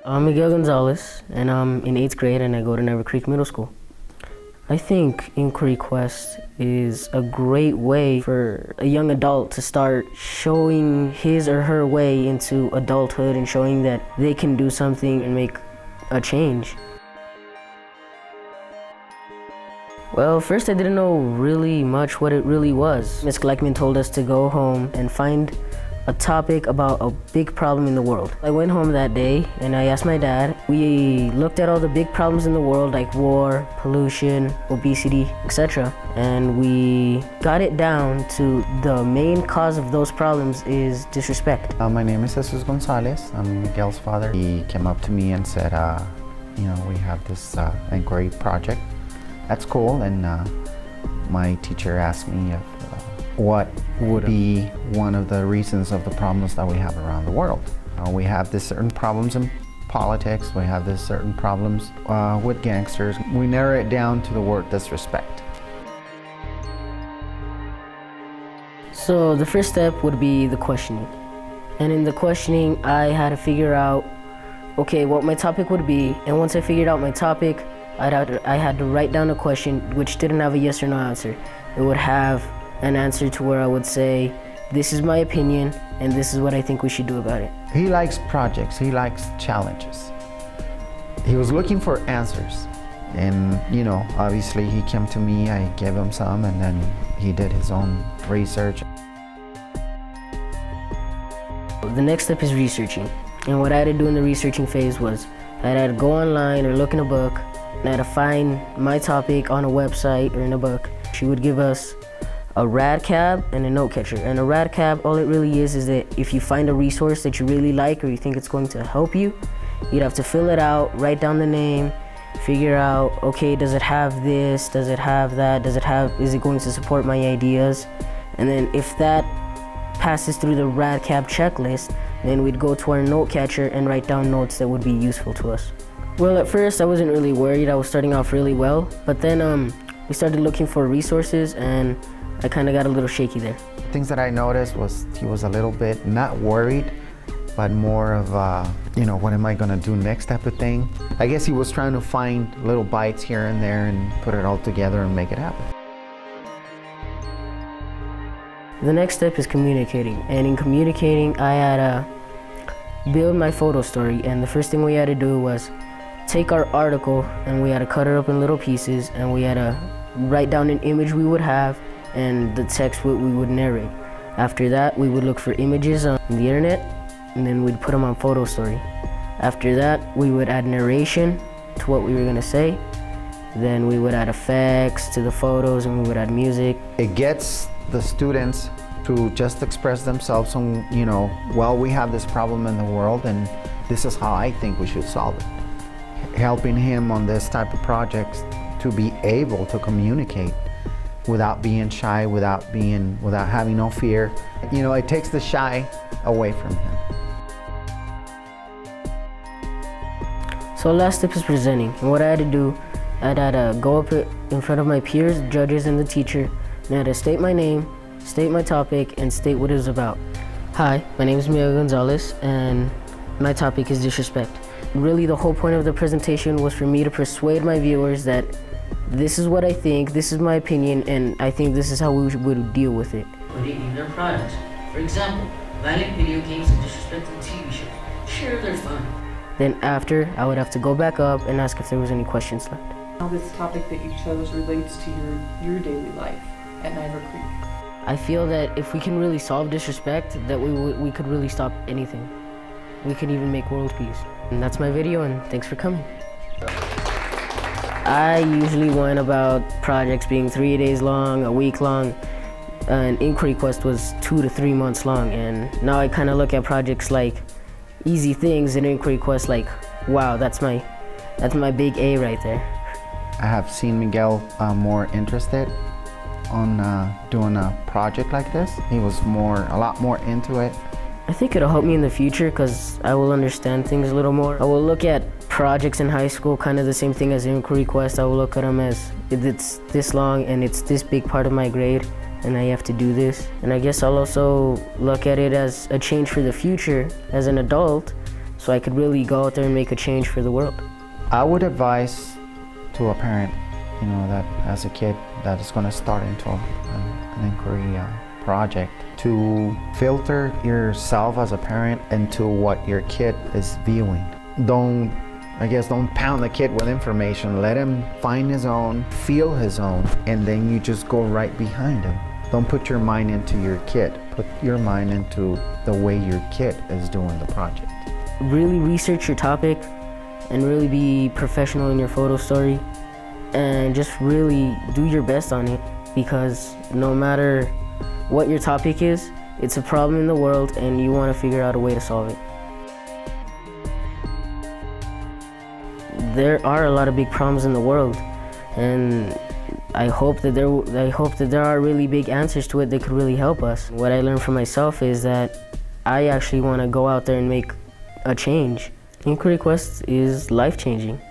I'm Miguel Gonzalez, and I'm in 8th grade, and I go to Never Creek Middle School. I think Inquiry Quest is a great way for a young adult to start showing his or her way into adulthood and showing that they can do something and make a change. Well, first I didn't know really much what it really was. Ms. Gleichman told us to go home and find a topic about a big problem in the world. I went home that day and I asked my dad. We looked at all the big problems in the world like war, pollution, obesity, etc. And we got it down to the main cause of those problems is disrespect. My name is Jesus Gonzalez. I'm Miguel's father. He came up to me and said, we have this inquiry project at school, and my teacher asked me if what would be one of the reasons of the problems that we have around the world. We have these certain problems in politics, we have these certain problems with gangsters. We narrow it down to the word disrespect. So the first step would be the questioning. And in the questioning, I had to figure out, okay, what my topic would be. And once I figured out my topic, I had to write down a question which didn't have a yes or no answer. It would have an answer to where I would say, this is my opinion and this is what I think we should do about it. He likes projects, he likes challenges. He was looking for answers. And obviously he came to me, I gave him some, and then he did his own research. The next step is researching. And what I had to do in the researching phase was I had to go online or look in a book, and I had to find my topic on a website or in a book. She would give us a rad cab and a note catcher. And a rad cab, all it really is that if you find a resource that you really like or you think it's going to help you, you'd have to fill it out, write down the name, figure out, okay, does it have this, does it have that, is it going to support my ideas? And then if that passes through the rad cab checklist, then we'd go to our note catcher and write down notes that would be useful to us. Well, at first I wasn't really worried, I was starting off really well, but then we started looking for resources and I kind of got a little shaky there. Things that I noticed was he was a little bit not worried, but more of what am I gonna do next type of thing. I guess he was trying to find little bites here and there and put it all together and make it happen. The next step is communicating, and in communicating I had to build my photo story, and the first thing we had to do was take our article and we had to cut it up in little pieces, and we had to write down an image we would have and the text we would narrate. After that, we would look for images on the internet, and then we'd put them on Photo Story. After that, we would add narration to what we were gonna say. Then we would add effects to the photos, and we would add music. It gets the students to just express themselves on, we have this problem in the world, and this is how I think we should solve it. Helping him on this type of projects to be able to communicate without being shy, without having no fear. It takes the shy away from him. So last step is presenting. And what I had to do, I had to go up in front of my peers, judges, and the teacher, and I had to state my name, state my topic, and state what it was about. Hi, my name is Miguel Gonzalez, and my topic is disrespect. Really, the whole point of the presentation was for me to persuade my viewers that this is what I think, this is my opinion, and I think this is how we would deal with it. Putting in their products. For example, violent video games and disrespectful TV shows. Sure, they're fun. Then after, I would have to go back up and ask if there was any questions left. How this topic that you chose relates to your daily life at Niver Creek. I feel that if we can really solve disrespect, that we could really stop anything. We could even make world peace. And that's my video, and thanks for coming. I usually went about projects being 3 days long, a week long. An Inquiry Quest was 2 to 3 months long, and now I kind of look at projects like easy things, and Inquiry Quest like, wow, that's my big A right there. I have seen Miguel more interested on doing a project like this. He was a lot more into it. I think it'll help me in the future because I will understand things a little more. I will look at projects in high school kind of the same thing as Inquiry Quest. I will look at them as it's this long and it's this big part of my grade and I have to do this. And I guess I'll also look at it as a change for the future as an adult, so I could really go out there and make a change for the world. I would advise to a parent, you know, that as a kid that is going to start into an inquiry project, to filter yourself as a parent into what your kid is viewing. Don't pound the kid with information. Let him find his own, feel his own, and then you just go right behind him. Don't put your mind into your kid. Put your mind into the way your kid is doing the project. Really research your topic and really be professional in your photo story, and just really do your best on it, because no matter what your topic is, it's a problem in the world and you want to figure out a way to solve it. There are a lot of big problems in the world, and I hope that there are really big answers to it that could really help us. What I learned from myself is that I actually want to go out there and make a change. Inquiry Quest is life-changing.